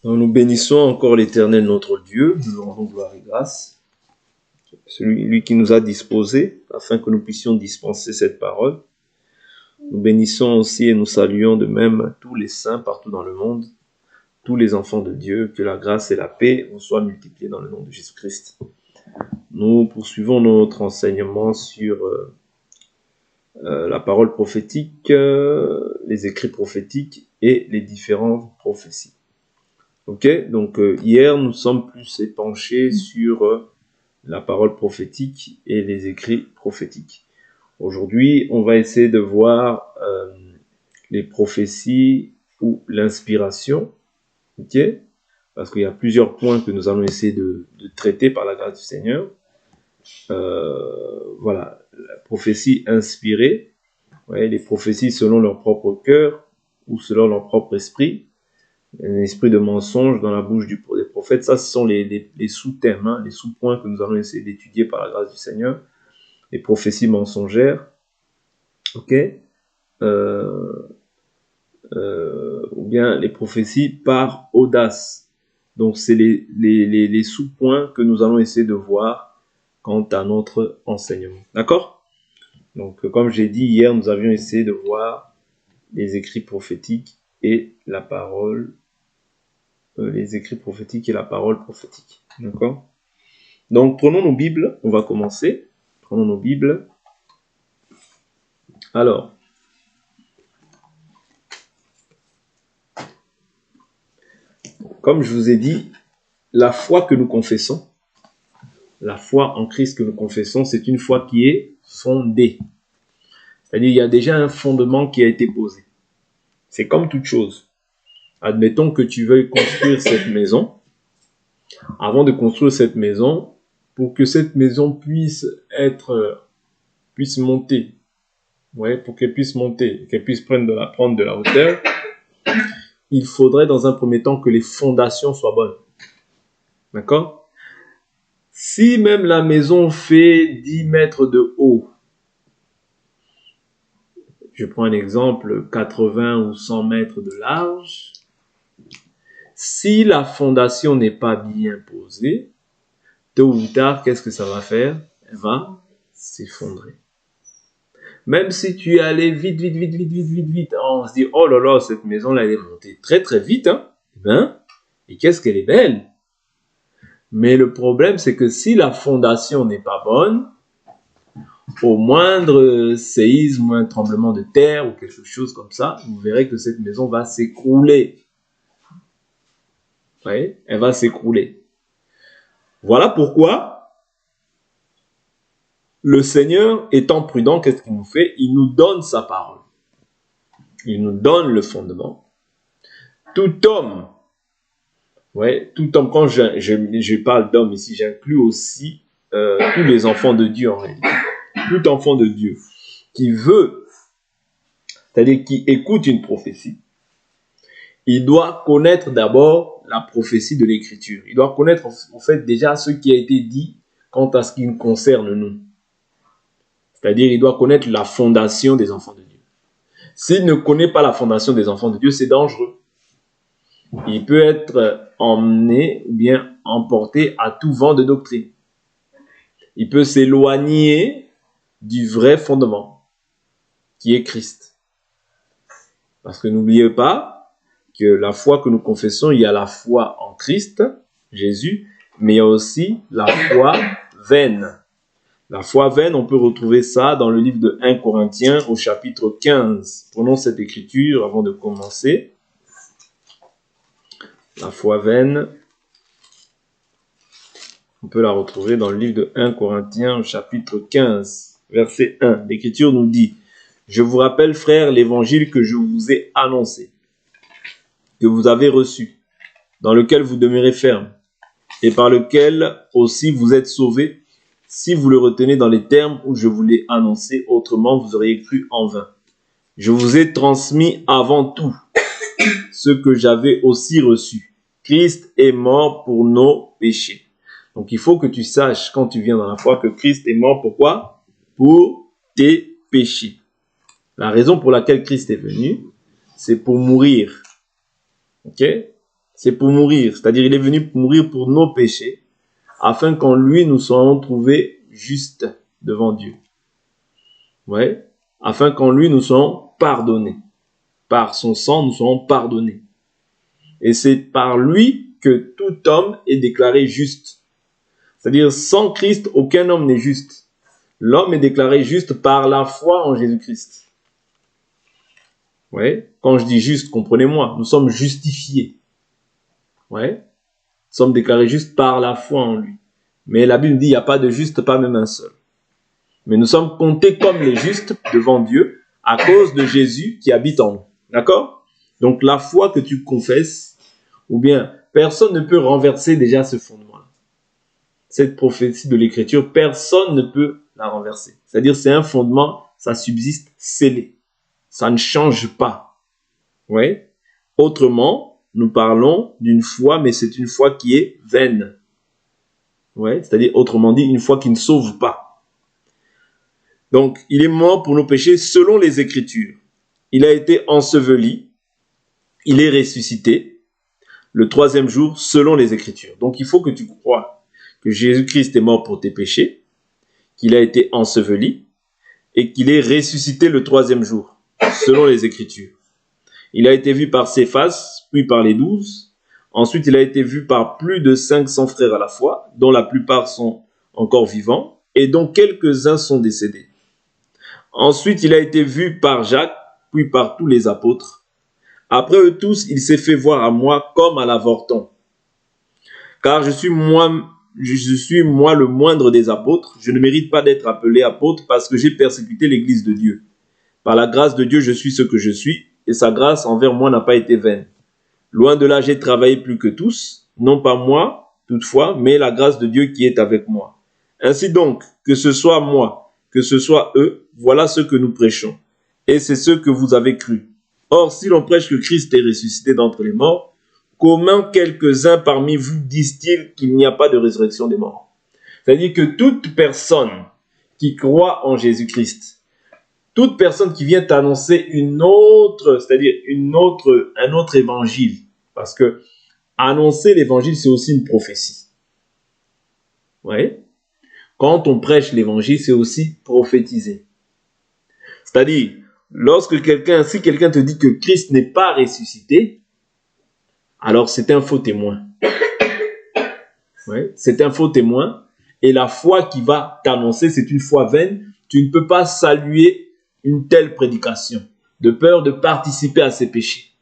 Donc, nous bénissons encore l'Éternel notre Dieu, nous lui rendons gloire et grâce, celui qui nous a disposés afin que nous puissions dispenser cette parole. Nous bénissons aussi et nous saluons de même tous les saints partout dans le monde, tous les enfants de Dieu, que la grâce et la paix vous soient multipliées dans le nom de Jésus-Christ. Nous poursuivons notre enseignement sur la parole prophétique, les écrits prophétiques et les différentes prophéties. Ok, donc hier nous sommes plus épanchés sur la parole prophétique et les écrits prophétiques. Aujourd'hui, on va essayer de voir les prophéties ou l'inspiration, ok, parce qu'il y a plusieurs points que nous allons essayer de traiter par la grâce du Seigneur. Voilà, la prophétie inspirée, ouais, les prophéties selon leur propre cœur ou selon leur propre esprit. Un esprit de mensonge dans la bouche des prophètes, ça ce sont les sous-thèmes, hein, les sous-points que nous allons essayer d'étudier par la grâce du Seigneur. Les prophéties mensongères, ok, ou bien les prophéties par audace. Donc c'est les sous-points que nous allons essayer de voir quant à notre enseignement. D'accord? Donc comme j'ai dit hier, nous avions essayé de voir les écrits prophétiques et la parole les écrits prophétiques et la parole prophétique. D'accord? Donc, prenons nos Bibles. On va commencer. Prenons nos Bibles. Alors, comme je vous ai dit, la foi que nous confessons, la foi en Christ que nous confessons, c'est une foi qui est fondée. C'est-à-dire, il y a déjà un fondement qui a été posé. C'est comme toute chose. Admettons que tu veuilles construire cette maison. Avant de construire cette maison, pour que cette maison puisse monter, ouais, pour qu'elle puisse monter, qu'elle puisse prendre de la hauteur, il faudrait dans un premier temps que les fondations soient bonnes. D'accord? Si même la maison fait 10 mètres de haut, je prends un exemple, 80 ou 100 mètres de large, si la fondation n'est pas bien posée, tôt ou tard, qu'est-ce que ça va faire? Elle va s'effondrer. Même si tu es allé vite, on se dit, oh là là, cette maison-là, elle est montée très très vite, hein? Et qu'est-ce qu'elle est belle! Mais le problème, c'est que si la fondation n'est pas bonne, au moindre séisme ou un tremblement de terre ou quelque chose comme ça, vous verrez que cette maison va s'écrouler. Oui, elle va s'écrouler. Voilà pourquoi le Seigneur, étant prudent, qu'est-ce qu'il nous fait? Il nous donne sa parole. Il nous donne le fondement. Tout homme, quand je parle d'homme ici, j'inclus aussi tous les enfants de Dieu en réalité. Tout enfant de Dieu qui veut, c'est-à-dire qui écoute une prophétie, il doit connaître d'abord la prophétie de l'Écriture. Il doit connaître en fait déjà ce qui a été dit quant à ce qui nous concerne nous. C'est-à-dire il doit connaître la fondation des enfants de Dieu. S'il ne connaît pas la fondation des enfants de Dieu, c'est dangereux. Il peut être emmené ou bien emporté à tout vent de doctrine. Il peut s'éloigner du vrai fondement, qui est Christ. Parce que n'oubliez pas que la foi que nous confessons, il y a la foi en Christ, Jésus, mais il y a aussi la foi vaine. La foi vaine, on peut retrouver ça dans le livre de 1 Corinthiens au chapitre 15. Prenons cette écriture avant de commencer. La foi vaine, on peut la retrouver dans le livre de 1 Corinthiens au chapitre 15, verset 1. L'écriture nous dit: « Je vous rappelle, frères, l'évangile que je vous ai annoncé, que vous avez reçu, dans lequel vous demeurez ferme, et par lequel aussi vous êtes sauvés, si vous le retenez dans les termes où je vous l'ai annoncé, autrement vous auriez cru en vain. Je vous ai transmis avant tout ce que j'avais aussi reçu. Christ est mort pour nos péchés. » Donc il faut que tu saches quand tu viens dans la foi que Christ est mort pourquoi? Pour tes péchés. La raison pour laquelle Christ est venu, c'est pour mourir. Ok? C'est pour mourir. C'est-à-dire, il est venu pour mourir pour nos péchés, afin qu'en lui, nous soyons trouvés justes devant Dieu. Ouais. Afin qu'en lui, nous soyons pardonnés. Par son sang, nous serons pardonnés. Et c'est par lui que tout homme est déclaré juste. C'est-à-dire, sans Christ, aucun homme n'est juste. L'homme est déclaré juste par la foi en Jésus-Christ. Ouais. Quand je dis juste, comprenez-moi, nous sommes justifiés. Ouais. Nous sommes déclarés justes par la foi en lui. Mais la Bible dit, il n'y a pas de juste, pas même un seul. Mais nous sommes comptés comme les justes devant Dieu à cause de Jésus qui habite en nous. D'accord? Donc la foi que tu confesses, ou bien personne ne peut renverser déjà ce fondement-là. Cette prophétie de l'Écriture, personne ne peut la renverser. C'est-à-dire c'est un fondement, ça subsiste scellé. Ça ne change pas. Ouais. Autrement, nous parlons d'une foi, mais c'est une foi qui est vaine. Ouais. C'est-à-dire, autrement dit, une foi qui ne sauve pas. Donc, il est mort pour nos péchés selon les Écritures. Il a été enseveli. Il est ressuscité le 3e jour selon les Écritures. Donc, il faut que tu crois que Jésus-Christ est mort pour tes péchés, qu'il a été enseveli et qu'il est ressuscité le 3e jour selon les Écritures. Il a été vu par Céphas, puis par les 12. Ensuite, il a été vu par plus de 500 frères à la fois, dont la plupart sont encore vivants et dont quelques-uns sont décédés. Ensuite, il a été vu par Jacques, puis par tous les apôtres. Après eux tous, il s'est fait voir à moi comme à l'avorton. Car je suis moi le moindre des apôtres. Je ne mérite pas d'être appelé apôtre parce que j'ai persécuté l'église de Dieu. Par la grâce de Dieu, je suis ce que je suis, et sa grâce envers moi n'a pas été vaine. Loin de là, j'ai travaillé plus que tous, non pas moi, toutefois, mais la grâce de Dieu qui est avec moi. Ainsi donc, que ce soit moi, que ce soit eux, voilà ce que nous prêchons. Et c'est ce que vous avez cru. Or, si l'on prêche que Christ est ressuscité d'entre les morts, comment quelques-uns parmi vous disent-ils qu'il n'y a pas de résurrection des morts? C'est-à-dire que toute personne qui croit en Jésus-Christ, toute personne qui vient t'annoncer une autre, c'est-à-dire un autre évangile, parce que annoncer l'évangile, c'est aussi une prophétie. Ouais. Quand on prêche l'évangile, c'est aussi prophétiser. C'est-à-dire, si quelqu'un te dit que Christ n'est pas ressuscité, alors c'est un faux témoin. Ouais. C'est un faux témoin. Et la foi qui va t'annoncer, c'est une foi vaine. Tu ne peux pas saluer une telle prédication, de peur de participer à ses péchés.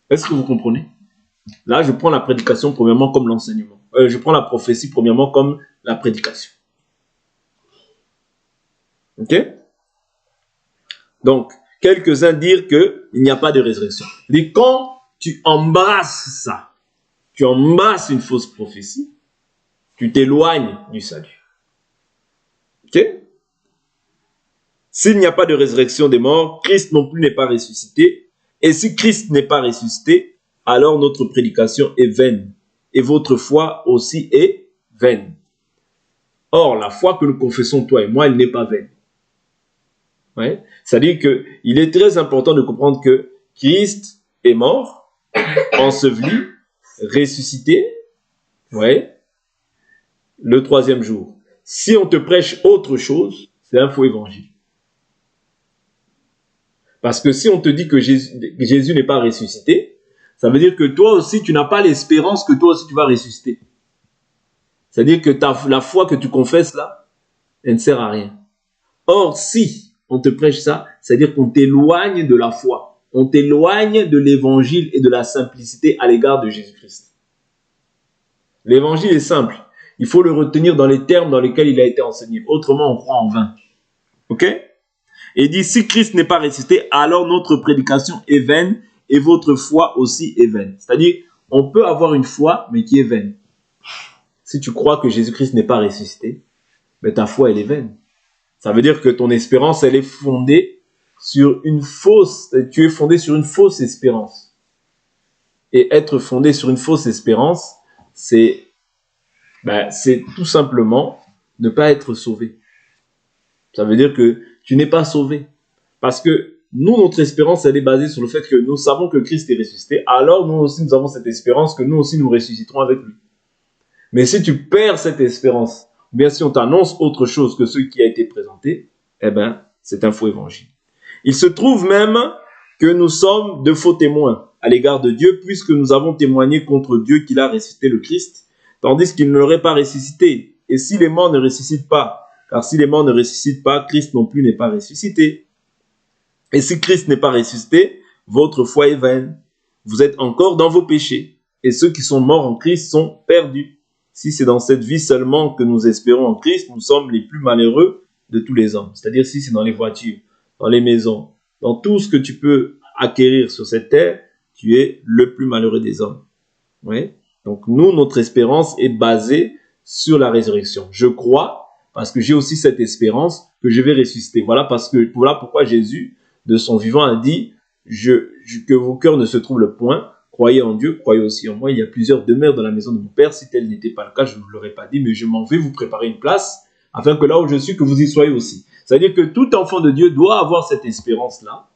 Est-ce que vous comprenez? Là, je prends la prédication premièrement comme l'enseignement. Je prends la prophétie premièrement comme la prédication. Ok? Donc, quelques-uns dirent qu'il n'y a pas de résurrection. Et quand tu embrasses ça, tu embrasses une fausse prophétie, tu t'éloignes du salut. Ok? S'il n'y a pas de résurrection des morts, Christ non plus n'est pas ressuscité. Et si Christ n'est pas ressuscité, alors notre prédication est vaine. Et votre foi aussi est vaine. Or, la foi que nous confessons, toi et moi, elle n'est pas vaine. Ouais. C'est-à-dire qu'il est très important de comprendre que Christ est mort, enseveli, ressuscité, ouais, le 3e jour. Si on te prêche autre chose, c'est un faux évangile. Parce que si on te dit que Jésus n'est pas ressuscité, ça veut dire que toi aussi, tu n'as pas l'espérance que toi aussi tu vas ressusciter. C'est-à-dire que la foi que tu confesses là, elle ne sert à rien. Or, si on te prêche ça, c'est-à-dire qu'on t'éloigne de la foi. On t'éloigne de l'évangile et de la simplicité à l'égard de Jésus-Christ. L'évangile est simple. Il faut le retenir dans les termes dans lesquels il a été enseigné. Autrement, on croit en vain. Ok? Et il dit, si Christ n'est pas ressuscité, alors notre prédication est vaine et votre foi aussi est vaine. C'est-à-dire, on peut avoir une foi, mais qui est vaine. Si tu crois que Jésus-Christ n'est pas ressuscité, mais ta foi, elle est vaine. Ça veut dire que ton espérance, elle est fondée sur tu es fondé sur une fausse espérance. Et être fondé sur une fausse espérance, c'est tout simplement ne pas être sauvé. Ça veut dire que tu n'es pas sauvé. Parce que nous, notre espérance, elle est basée sur le fait que nous savons que Christ est ressuscité. Alors, nous aussi, nous avons cette espérance que nous aussi, nous ressusciterons avec lui. Mais si tu perds cette espérance, ou bien si on t'annonce autre chose que ce qui a été présenté, eh bien, c'est un faux évangile. Il se trouve même que nous sommes de faux témoins à l'égard de Dieu, puisque nous avons témoigné contre Dieu qu'il a ressuscité le Christ, tandis qu'il ne l'aurait pas ressuscité. Et si les morts ne ressuscitent pas, car si les morts ne ressuscitent pas, Christ non plus n'est pas ressuscité. Et si Christ n'est pas ressuscité, votre foi est vaine. Vous êtes encore dans vos péchés. Et ceux qui sont morts en Christ sont perdus. Si c'est dans cette vie seulement que nous espérons en Christ, nous sommes les plus malheureux de tous les hommes. C'est-à-dire si c'est dans les voitures, dans les maisons, dans tout ce que tu peux acquérir sur cette terre, tu es le plus malheureux des hommes. Oui. Donc nous, notre espérance est basée sur la résurrection. Je crois, parce que j'ai aussi cette espérance, que je vais ressusciter. Voilà pourquoi Jésus, de son vivant, a dit que vos cœurs ne se troublent point. Croyez en Dieu, croyez aussi en moi. Il y a plusieurs demeures dans la maison de mon Père. Si tel n'était pas le cas, je ne vous l'aurais pas dit, mais je m'en vais vous préparer une place, afin que là où je suis, que vous y soyez aussi. C'est-à-dire que tout enfant de Dieu doit avoir cette espérance-là,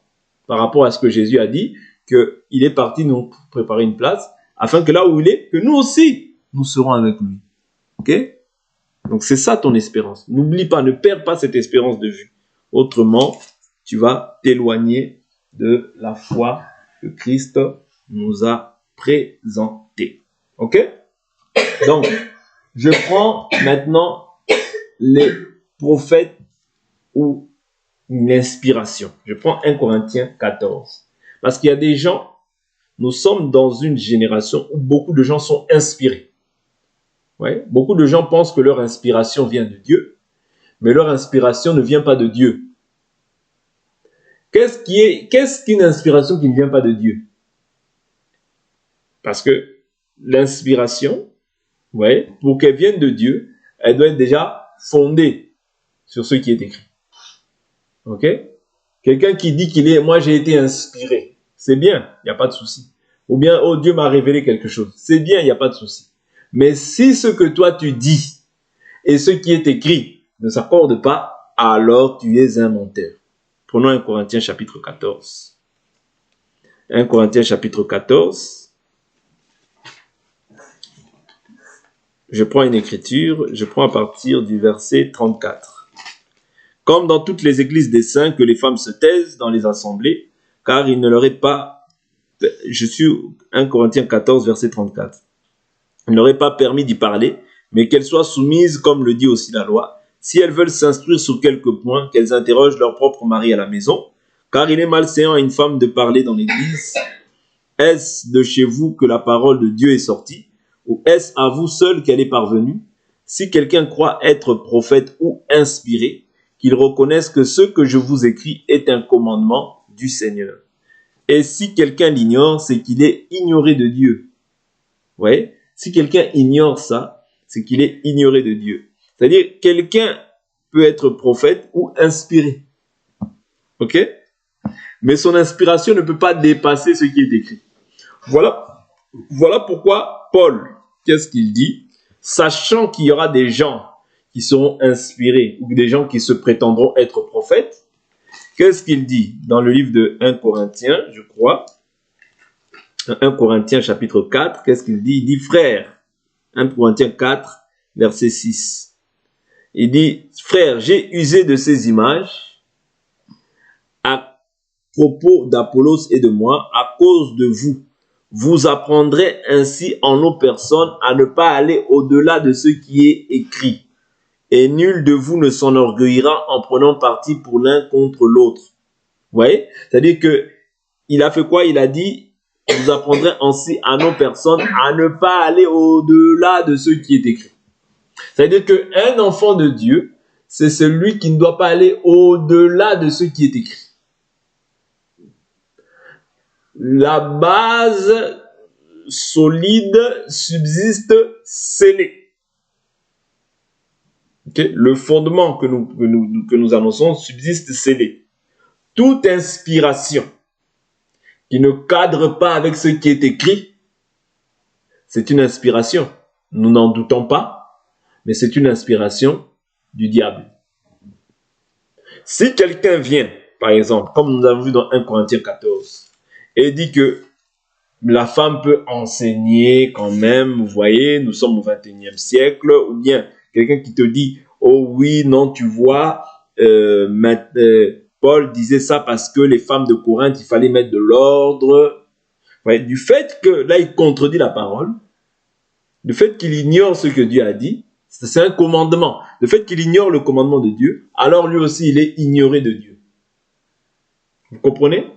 par rapport à ce que Jésus a dit, qu'il est parti nous préparer une place, afin que là où il est, que nous aussi, nous serons avec lui. Ok? Donc c'est ça ton espérance. N'oublie pas, ne perds pas cette espérance de vue. Autrement, tu vas t'éloigner de la foi que Christ nous a présentée. Ok? Donc, je prends maintenant les prophètes ou l'inspiration. Je prends 1 Corinthiens 14. Parce qu'il y a des gens, nous sommes dans une génération où beaucoup de gens sont inspirés. Ouais. Beaucoup de gens pensent que leur inspiration vient de Dieu, mais leur inspiration ne vient pas de Dieu. Qu'est-ce qu'une inspiration qui ne vient pas de Dieu? Parce que l'inspiration, ouais, pour qu'elle vienne de Dieu, elle doit être déjà fondée sur ce qui est écrit. Ok? Quelqu'un qui dit moi j'ai été inspiré, c'est bien, il n'y a pas de souci. Ou bien, oh Dieu m'a révélé quelque chose, c'est bien, il n'y a pas de souci. Mais si ce que toi tu dis et ce qui est écrit ne s'accordent pas, alors tu es un menteur. Prenons 1 Corinthiens chapitre 14. 1 Corinthiens chapitre 14. Je prends une écriture, je prends à partir du verset 34. Comme dans toutes les églises des saints, que les femmes se taisent dans les assemblées, car il ne leur est pas... Je suis 1 Corinthiens 14, verset 34. Il ne leur est pas permis d'y parler, mais qu'elles soient soumises, comme le dit aussi la loi. Si elles veulent s'instruire sur quelques points, qu'elles interrogent leur propre mari à la maison, car il est malséant à une femme de parler dans l'église. Est-ce de chez vous que la parole de Dieu est sortie, ou est-ce à vous seul qu'elle est parvenue? Si quelqu'un croit être prophète ou inspiré, qu'il reconnaisse que ce que je vous écris est un commandement du Seigneur. Et si quelqu'un l'ignore, c'est qu'il est ignoré de Dieu. Vous voyez? Si quelqu'un ignore ça, c'est qu'il est ignoré de Dieu. C'est-à-dire, quelqu'un peut être prophète ou inspiré. Ok? Mais son inspiration ne peut pas dépasser ce qui est écrit. Voilà pourquoi Paul, qu'est-ce qu'il dit? Sachant qu'il y aura des gens qui seront inspirés ou des gens qui se prétendront être prophètes, qu'est-ce qu'il dit dans le livre de 1 Corinthiens, je crois, 1 Corinthiens chapitre 4, qu'est-ce qu'il dit? Il dit, frère, 1 Corinthiens 4, verset 6. Il dit, frère, j'ai usé de ces images à propos d'Apollos et de moi, à cause de vous. Vous apprendrez ainsi en nos personnes à ne pas aller au-delà de ce qui est écrit. Et nul de vous ne s'enorgueillira en prenant parti pour l'un contre l'autre. Vous voyez? C'est-à-dire que il a fait quoi? Il a dit, vous apprendrez ainsi à nos personnes à ne pas aller au-delà de ce qui est écrit. C'est-à-dire qu'un enfant de Dieu, c'est celui qui ne doit pas aller au-delà de ce qui est écrit. La base solide subsiste scellée. Okay? Le fondement que nous annonçons subsiste scellé. Toute inspiration qui ne cadre pas avec ce qui est écrit, c'est une inspiration. Nous n'en doutons pas, mais c'est une inspiration du diable. Si quelqu'un vient, par exemple, comme nous avons vu dans 1 Corinthiens 14, et dit que la femme peut enseigner quand même, vous voyez, nous sommes au 21e siècle, ou bien quelqu'un qui te dit, oh oui, non, tu vois, Paul disait ça parce que les femmes de Corinthe, il fallait mettre de l'ordre. Ouais, du fait que, là, il contredit la parole, du fait qu'il ignore ce que Dieu a dit, c'est un commandement. Le fait qu'il ignore le commandement de Dieu, alors lui aussi, il est ignoré de Dieu. Vous comprenez?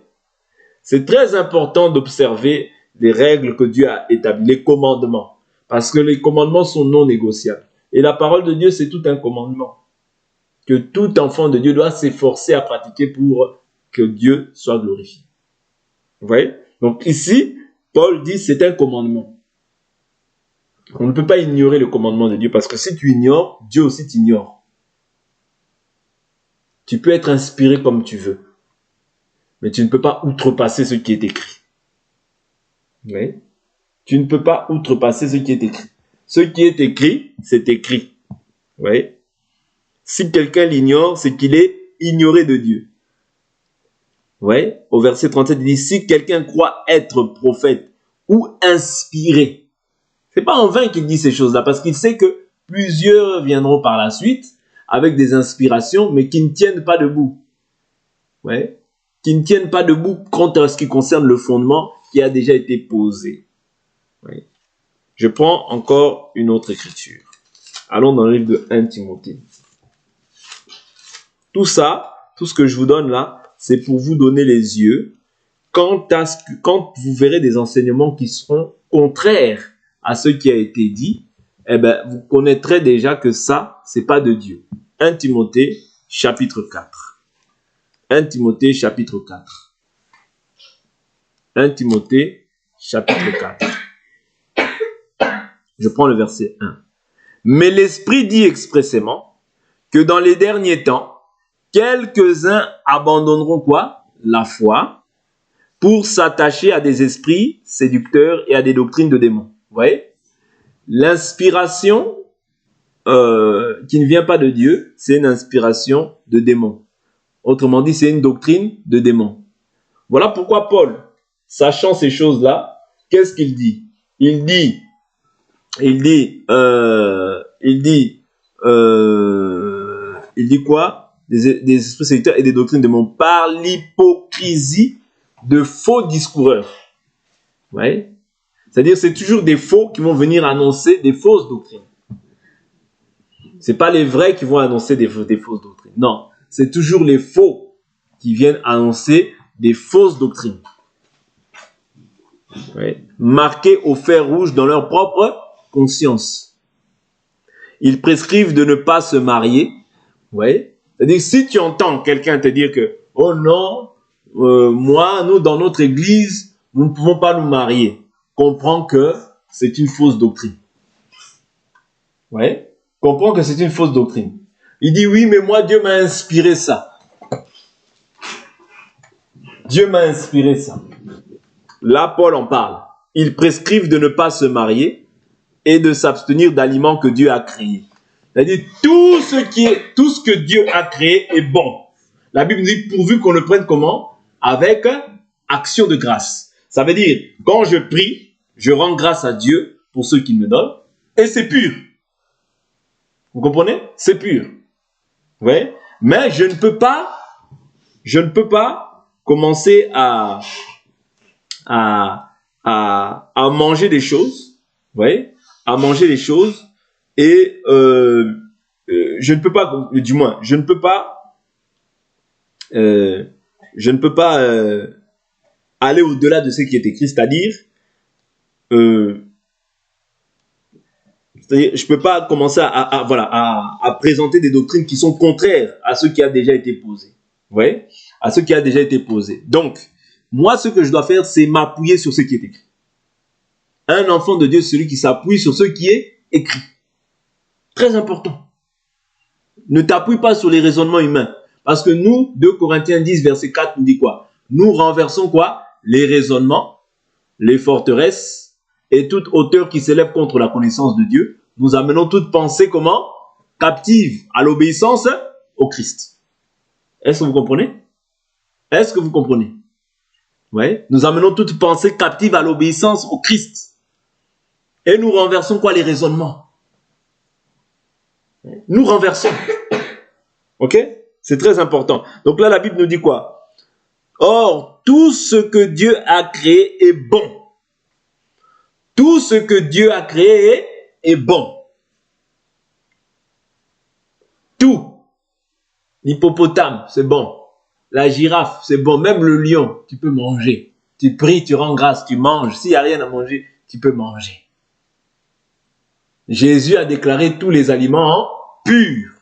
C'est très important d'observer les règles que Dieu a établies, les commandements, parce que les commandements sont non négociables. Et la parole de Dieu, c'est tout un commandement que tout enfant de Dieu doit s'efforcer à pratiquer pour que Dieu soit glorifié. Vous voyez? Donc ici, Paul dit c'est un commandement. On ne peut pas ignorer le commandement de Dieu parce que si tu ignores, Dieu aussi t'ignore. Tu peux être inspiré comme tu veux, mais tu ne peux pas outrepasser ce qui est écrit. Oui. Tu ne peux pas outrepasser ce qui est écrit. Ce qui est écrit, c'est écrit. Oui. Si quelqu'un l'ignore, c'est qu'il est ignoré de Dieu. Oui. Au verset 37, il dit, si quelqu'un croit être prophète ou inspiré, c'est pas en vain qu'il dit ces choses-là, parce qu'il sait que plusieurs viendront par la suite avec des inspirations, mais qui ne tiennent pas debout. Ouais. Qui ne tiennent pas debout quant à ce qui concerne le fondement qui a déjà été posé. Ouais. Je prends encore une autre écriture. Allons dans le livre de 1 Timothée. Tout ça, tout ce que je vous donne là, c'est pour vous donner les yeux quand vous verrez des enseignements qui seront contraires à ce qui a été dit, eh ben, vous connaîtrez déjà que ça, c'est pas de Dieu. 1 Timothée, chapitre 4. 1 Timothée, chapitre 4. 1 Timothée, chapitre 4. Je prends le verset 1. Mais l'Esprit dit expressément que dans les derniers temps, quelques-uns abandonneront quoi? La foi, pour s'attacher à des esprits séducteurs et à des doctrines de démons. Vous voyez? L'inspiration qui ne vient pas de Dieu, c'est une inspiration de démons. Autrement dit, c'est une doctrine de démons. Voilà pourquoi Paul, sachant ces choses-là, qu'est-ce qu'il dit? Il dit quoi? Des esprits séducteurs et des doctrines de démons par l'hypocrisie de faux discoureurs. Vous voyez? C'est-à-dire, c'est toujours des faux qui vont venir annoncer des fausses doctrines. C'est pas les vrais qui vont annoncer des fausses doctrines. Non, c'est toujours les faux qui viennent annoncer des fausses doctrines. Oui. Marqués au fer rouge dans leur propre conscience. Ils prescrivent de ne pas se marier. Oui. C'est-à-dire, si tu entends quelqu'un te dire que, oh non, nous, dans notre église, nous ne pouvons pas nous marier, comprends que c'est une fausse doctrine. Oui. Comprends que c'est une fausse doctrine. Il dit, oui, mais moi, Dieu m'a inspiré ça. Dieu m'a inspiré ça. Là, Paul en parle. Ils prescrivent de ne pas se marier et de s'abstenir d'aliments que Dieu a créés. C'est-à-dire, tout ce que Dieu a créé est bon. La Bible dit, pourvu qu'on le prenne comment? Avec action de grâce. Ça veut dire, quand je prie, je rends grâce à Dieu pour ce qu'il me donne, et c'est pur. Vous comprenez? C'est pur. Ouais. Mais je ne peux pas commencer à manger des choses. Vous voyez? À manger des choses. Et je ne peux pas, du moins, je ne peux pas aller au-delà de ce qui est écrit, c'est-à-dire, je ne peux pas commencer à présenter des doctrines qui sont contraires à ce qui a déjà été posé. Vous voyez? À ce qui a déjà été posé. Donc, moi, ce que je dois faire, c'est m'appuyer sur ce qui est écrit. Un enfant de Dieu, c'est celui qui s'appuie sur ce qui est écrit. Très important. Ne t'appuie pas sur les raisonnements humains. Parce que nous, 2 Corinthiens 10, verset 4, nous dit quoi? Nous renversons quoi? Les raisonnements, les forteresses et toute hauteur qui s'élève contre la connaissance de Dieu. Nous amenons toute pensée comment? Captive à l'obéissance au Christ. Est-ce que vous comprenez? Est-ce que vous comprenez? Ouais. Nous amenons toute pensée captive à l'obéissance au Christ. Et nous renversons quoi? Les raisonnements. Nous renversons. Ok? C'est très important. Donc là, la Bible nous dit quoi? Or, tout ce que Dieu a créé est bon. Tout ce que Dieu a créé est bon. Tout. L'hippopotame, c'est bon. La girafe, c'est bon. Même le lion, tu peux manger. Tu pries, tu rends grâce, tu manges. S'il n'y a rien à manger, tu peux manger. Jésus a déclaré tous les aliments purs.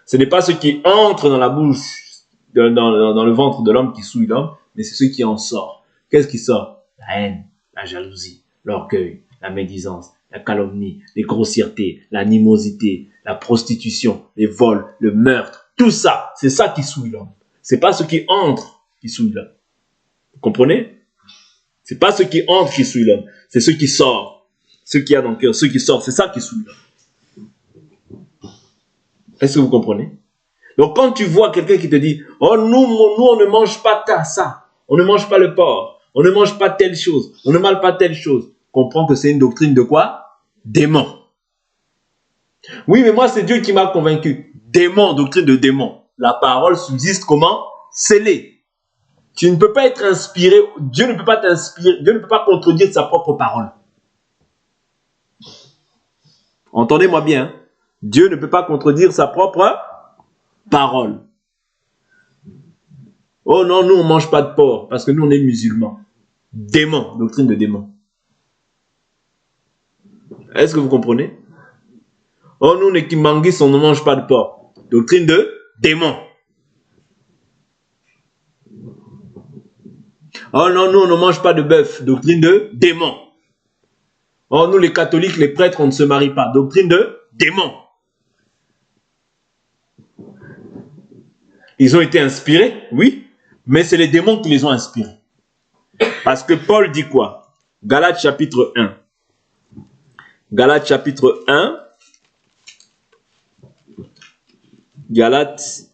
Ce n'est pas ce qui entre dans la bouche, dans le ventre de l'homme qui souille l'homme, mais c'est ce qui en sort. Qu'est-ce qui sort? La haine, la jalousie, l'orgueil, la médisance, la calomnie, les grossièretés, l'animosité, la prostitution, les vols, le meurtre. Tout ça, c'est ça qui souille l'homme. C'est pas ce qui entre qui souille l'homme. Vous comprenez? C'est pas ce qui entre qui souille l'homme, c'est ce qui sort. Ce qu'il y a dans le cœur, ce qui sort, c'est ça qui souille l'homme. Est-ce que vous comprenez? Donc quand tu vois quelqu'un qui te dit « Oh, nous, on ne mange pas ça, on ne mange pas le porc, on ne mange pas telle chose, on ne mange pas telle chose », comprends que c'est une doctrine de quoi? Démon. Oui, mais moi, c'est Dieu qui m'a convaincu. Démon, doctrine de démon. La parole subsiste comment? Scellée. Tu ne peux pas être inspiré, Dieu ne peut pas t'inspirer, Dieu ne peut pas contredire sa propre parole. Entendez-moi bien, hein? Dieu ne peut pas contredire sa propre parole. Oh non, nous on ne mange pas de porc parce que nous on est musulmans. Démon, doctrine de démon. Est-ce que vous comprenez? Oh nous les Kimangis on ne mange pas de porc. Doctrine de démon. Oh non, nous on ne mange pas de bœuf. Doctrine de démon. Oh nous les catholiques, les prêtres, on ne se marie pas. Doctrine de démon. Ils ont été inspirés, oui, mais c'est les démons qui les ont inspirés. Parce que Paul dit quoi? Galates chapitre 1. Galates chapitre 1. Galates.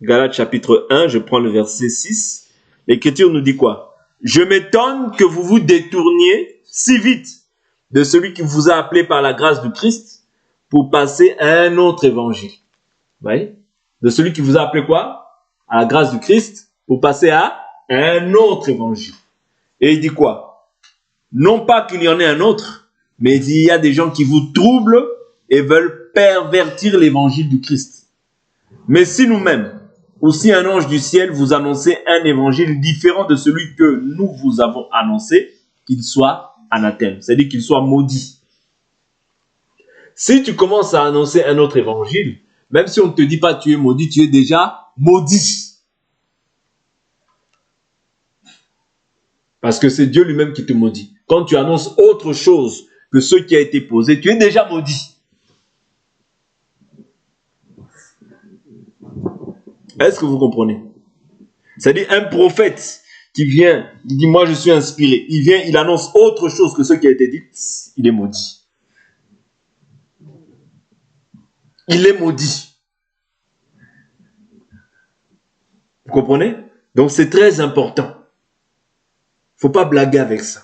Galates chapitre 1, je prends le verset 6. L'Écriture nous dit quoi? Je m'étonne que vous vous détourniez si vite de celui qui vous a appelé par la grâce du Christ pour passer à un autre évangile. Vous voyez? De celui qui vous a appelé quoi? À la grâce du Christ pour passer à un autre évangile. Et il dit quoi? Non pas qu'il y en ait un autre, mais il y a des gens qui vous troublent et veulent pervertir l'évangile du Christ. Mais si nous-mêmes, ou si un ange du ciel vous annonçait un évangile différent de celui que nous vous avons annoncé, qu'il soit anathème, c'est-à-dire qu'il soit maudit. Si tu commences à annoncer un autre évangile, même si on ne te dit pas tu es maudit, tu es déjà maudit. Parce que c'est Dieu lui-même qui te maudit. Quand tu annonces autre chose que ce qui a été posé, tu es déjà maudit. Est-ce que vous comprenez? C'est-à-dire un prophète qui vient, il dit moi je suis inspiré. Il vient, il annonce autre chose que ce qui a été dit, il est maudit. Il est maudit. Vous comprenez? Donc c'est très important. Il ne faut pas blaguer avec ça.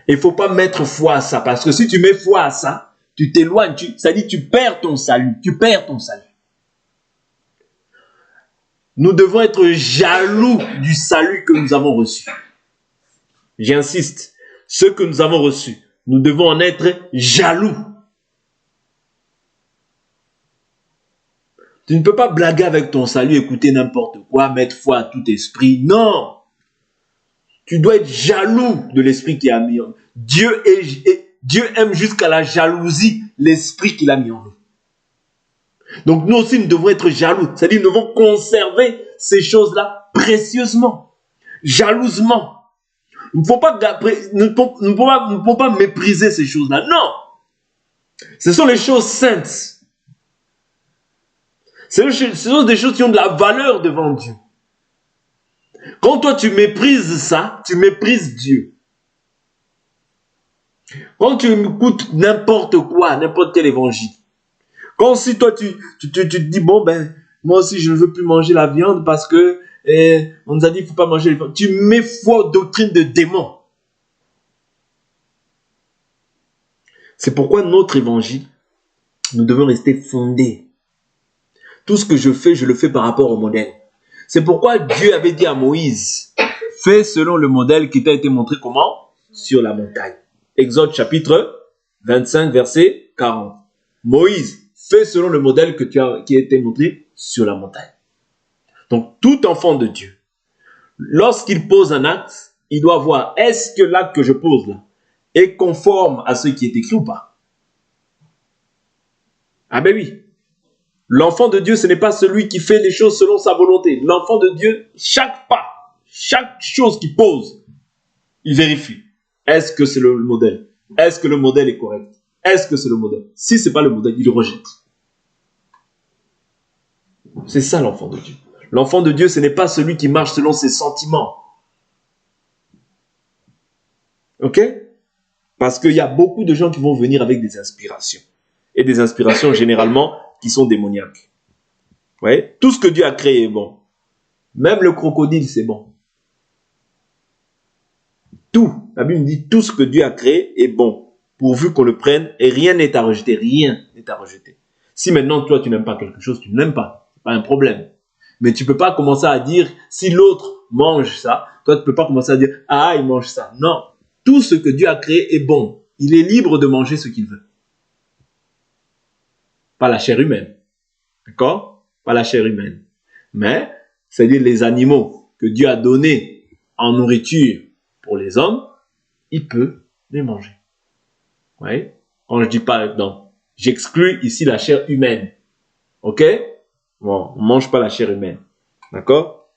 Il ne faut pas mettre foi à ça. Parce que si tu mets foi à ça, tu t'éloignes. C'est-à-dire tu perds ton salut. Tu perds ton salut. Nous devons être jaloux du salut que nous avons reçu. J'insiste. Ce que nous avons reçu, nous devons en être jaloux. Tu ne peux pas blaguer avec ton salut, écouter n'importe quoi, mettre foi à tout esprit. Non. Tu dois être jaloux de l'esprit qui a mis en nous. Dieu aime jusqu'à la jalousie l'esprit qu'il a mis en nous. Donc nous aussi, nous devons être jaloux. C'est-à-dire, nous devons conserver ces choses-là précieusement, jalousement. Nous ne pouvons pas mépriser ces choses-là. Non. Ce sont les choses saintes. Ce sont des choses qui ont de la valeur devant Dieu. Quand toi tu méprises ça, tu méprises Dieu. Quand tu écoutes n'importe quoi, n'importe quel évangile, quand si toi tu te dis, bon ben, moi aussi je ne veux plus manger la viande parce que on nous a dit qu'il ne faut pas manger les viandes. Tu mets foi aux doctrines de démons. C'est pourquoi notre évangile, nous devons rester fondés. Tout ce que je fais, je le fais par rapport au modèle. C'est pourquoi Dieu avait dit à Moïse, fais selon le modèle qui t'a été montré comment? Sur la montagne. Exode chapitre 25, verset 40. Moïse, fais selon le modèle qui a été montré sur la montagne. Donc, tout enfant de Dieu, lorsqu'il pose un acte, il doit voir, est-ce que l'acte que je pose là est conforme à ce qui est écrit ou pas? Ah ben oui. L'enfant de Dieu, ce n'est pas celui qui fait les choses selon sa volonté. L'enfant de Dieu, chaque pas, chaque chose qu'il pose, il vérifie. Est-ce que c'est le modèle? Est-ce que le modèle est correct? Est-ce que c'est le modèle? Si ce n'est pas le modèle, il le rejette. C'est ça l'enfant de Dieu. L'enfant de Dieu, ce n'est pas celui qui marche selon ses sentiments. Ok? Parce qu'il y a beaucoup de gens qui vont venir avec des inspirations. Et des inspirations généralement qui sont démoniaques. Vous voyez? Tout ce que Dieu a créé est bon. Même le crocodile, c'est bon. Tout. La Bible dit tout ce que Dieu a créé est bon. Pourvu qu'on le prenne et rien n'est à rejeter. Rien n'est à rejeter. Si maintenant toi tu n'aimes pas quelque chose, tu ne l'aimes pas. C'est pas un problème. Mais tu ne peux pas commencer à dire si l'autre mange ça, toi tu ne peux pas commencer à dire ah il mange ça. Non. Tout ce que Dieu a créé est bon. Il est libre de manger ce qu'il veut. Pas la chair humaine. D'accord? Pas la chair humaine. Mais, c'est-à-dire les animaux que Dieu a donnés en nourriture pour les hommes, il peut les manger. Vous voyez? Quand je dis pas, donc, j'exclus ici la chair humaine. Ok? Bon, on ne mange pas la chair humaine. D'accord?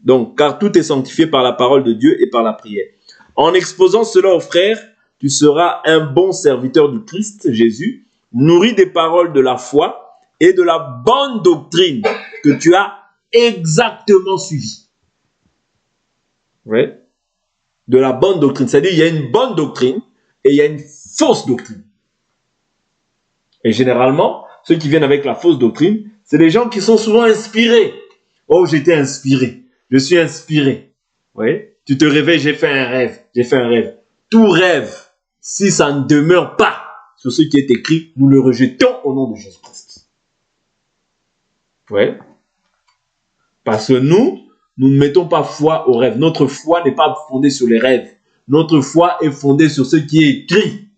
Donc, car tout est sanctifié par la parole de Dieu et par la prière. En exposant cela aux frères, tu seras un bon serviteur du Christ, Jésus, nourri des paroles de la foi et de la bonne doctrine que tu as exactement suivie. Ouais. De la bonne doctrine. C'est-à-dire, il y a une bonne doctrine et il y a une fausse doctrine. Et généralement, ceux qui viennent avec la fausse doctrine, c'est des gens qui sont souvent inspirés. Oh, j'étais inspiré. Je suis inspiré. Oui. Tu te réveilles, j'ai fait un rêve. J'ai fait un rêve. Tout rêve, si ça ne demeure pas sur ce qui est écrit, nous le rejetons au nom de Jésus-Christ. Oui. Parce que nous ne mettons pas foi aux rêves. Notre foi n'est pas fondée sur les rêves. Notre foi est fondée sur ce qui est écrit.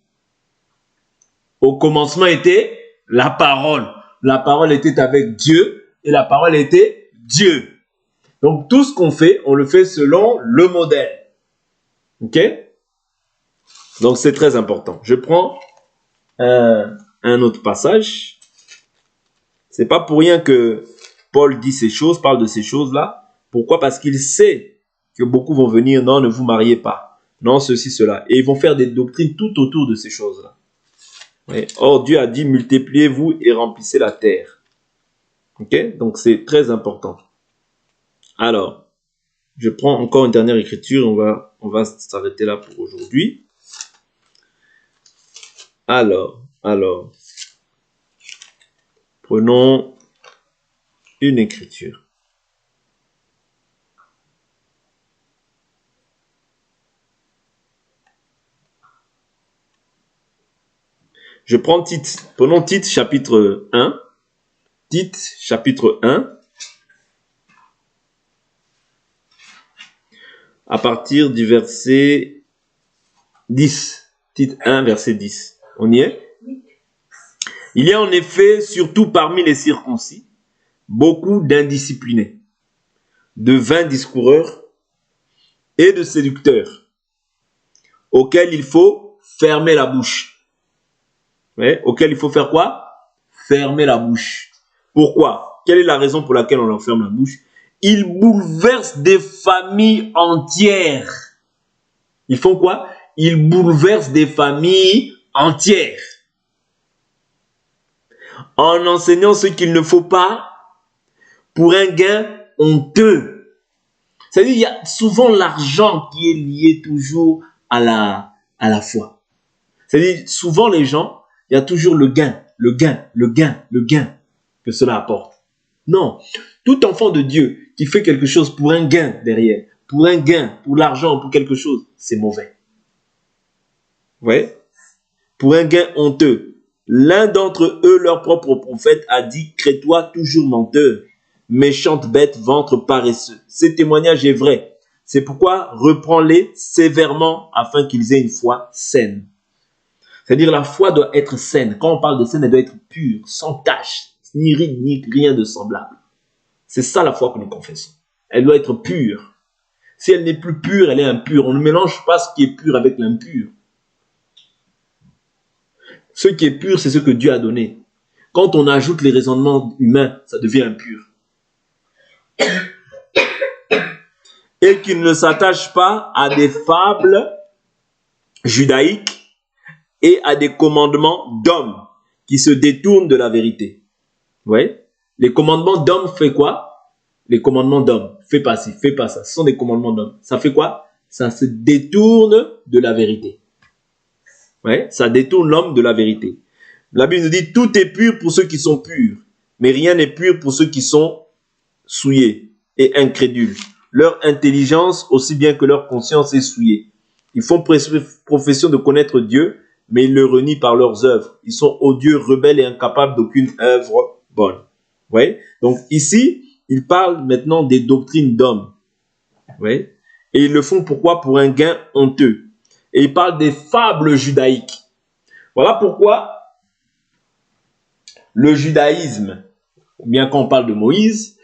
Au commencement était la parole. La parole était avec Dieu et la parole était Dieu. Donc tout ce qu'on fait, on le fait selon le modèle. Ok? Donc c'est très important. Je prends un autre passage. C'est pas pour rien que Paul dit ces choses, parle de ces choses-là. Pourquoi? Parce qu'il sait que beaucoup vont venir, non, ne vous mariez pas. Non, ceci, cela. Et ils vont faire des doctrines tout autour de ces choses-là. Oui. Or, Dieu a dit, multipliez-vous et remplissez la terre. Ok? Donc c'est très important. Alors, je prends encore une dernière écriture. On va s'arrêter là pour aujourd'hui. Alors, prenons une écriture. Je prends Tite. Prenons Tite chapitre 1. Tite chapitre 1. À partir du verset 10. Tite 1, verset 10. On y est? Il y a en effet, surtout parmi les circoncis, beaucoup d'indisciplinés, de vains discoureurs et de séducteurs, auxquels il faut fermer la bouche. Ouais, auxquels il faut faire quoi? Fermer la bouche. Pourquoi? Quelle est la raison pour laquelle on leur ferme la bouche? Ils bouleversent des familles entières. Ils font quoi? Ils bouleversent des familles entières. En enseignant ce qu'il ne faut pas pour un gain honteux. C'est-à-dire, il y a souvent l'argent qui est lié toujours à la foi. C'est-à-dire, souvent les gens, il y a toujours le gain que cela apporte. Non, tout enfant de Dieu qui fait quelque chose pour un gain derrière, pour un gain, pour l'argent, pour quelque chose, c'est mauvais. Vous voyez? Pour un gain honteux. L'un d'entre eux, leur propre prophète, a dit « Crée-toi toujours menteur, méchante bête, ventre paresseux. » Ce témoignage est vrai. C'est pourquoi reprends-les sévèrement afin qu'ils aient une foi saine. C'est-à-dire la foi doit être saine. Quand on parle de saine, elle doit être pure, sans tache, ni ride, ni rien de semblable. C'est ça la foi que nous confessons. Elle doit être pure. Si elle n'est plus pure, elle est impure. On ne mélange pas ce qui est pur avec l'impur. Ce qui est pur, c'est ce que Dieu a donné. Quand on ajoute les raisonnements humains, ça devient impur. Et qu'il ne s'attache pas à des fables judaïques et à des commandements d'hommes qui se détournent de la vérité. Vous voyez? Les commandements d'hommes fait quoi? Les commandements d'hommes. Fais pas ci, fais pas ça. Ce sont des commandements d'hommes. Ça fait quoi? Ça se détourne de la vérité. Ouais, ça détourne l'homme de la vérité. La Bible nous dit, tout est pur pour ceux qui sont purs, mais rien n'est pur pour ceux qui sont souillés et incrédules. Leur intelligence, aussi bien que leur conscience, est souillée. Ils font profession de connaître Dieu, mais ils le renient par leurs œuvres. Ils sont odieux, rebelles et incapables d'aucune œuvre bonne. Ouais. Donc ici, il parle maintenant des doctrines d'hommes. Ouais. Et ils le font pourquoi? Pour un gain honteux. Et il parle des fables judaïques. Voilà pourquoi le judaïsme, ou bien quand on parle de Moïse,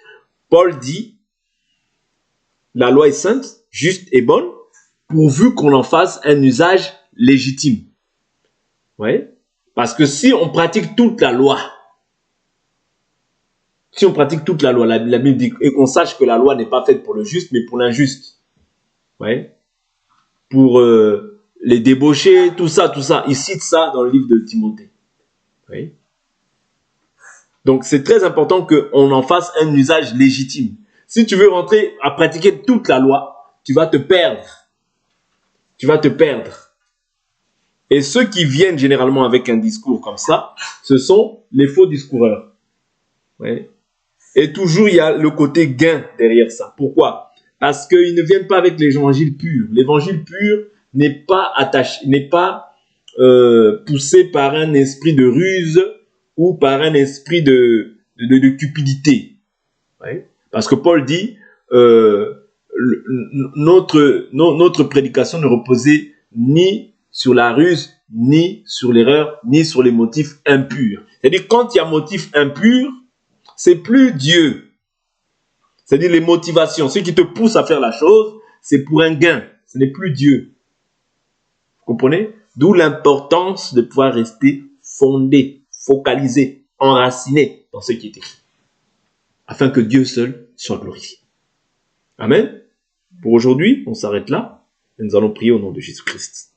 Paul dit, la loi est sainte, juste et bonne, pourvu qu'on en fasse un usage légitime. Ouais. Parce que si on pratique toute la loi, la Bible dit, et qu'on sache que la loi n'est pas faite pour le juste, mais pour l'injuste. Ouais. Pour les débauchés, tout ça. Il cite ça dans le livre de Timothée. Oui. Donc, c'est très important qu'on en fasse un usage légitime. Si tu veux rentrer à pratiquer toute la loi, tu vas te perdre. Et ceux qui viennent généralement avec un discours comme ça, ce sont les faux discoureurs. Oui. Et toujours, il y a le côté gain derrière ça. Pourquoi? Parce qu'ils ne viennent pas avec l'évangile pur. L'évangile pur n'est pas poussé par un esprit de ruse ou par un esprit de cupidité. Ouais. Parce que Paul dit, notre prédication ne reposait ni sur la ruse, ni sur l'erreur, ni sur les motifs impurs. C'est-à-dire, quand il y a motif impur, c'est plus Dieu. C'est-à-dire les motivations, ce qui te pousse à faire la chose, c'est pour un gain. Ce n'est plus Dieu. Vous comprenez? D'où l'importance de pouvoir rester fondé, focalisé, enraciné dans ce qui est écrit. Afin que Dieu seul soit glorifié. Amen. Pour aujourd'hui, on s'arrête là. Et nous allons prier au nom de Jésus-Christ.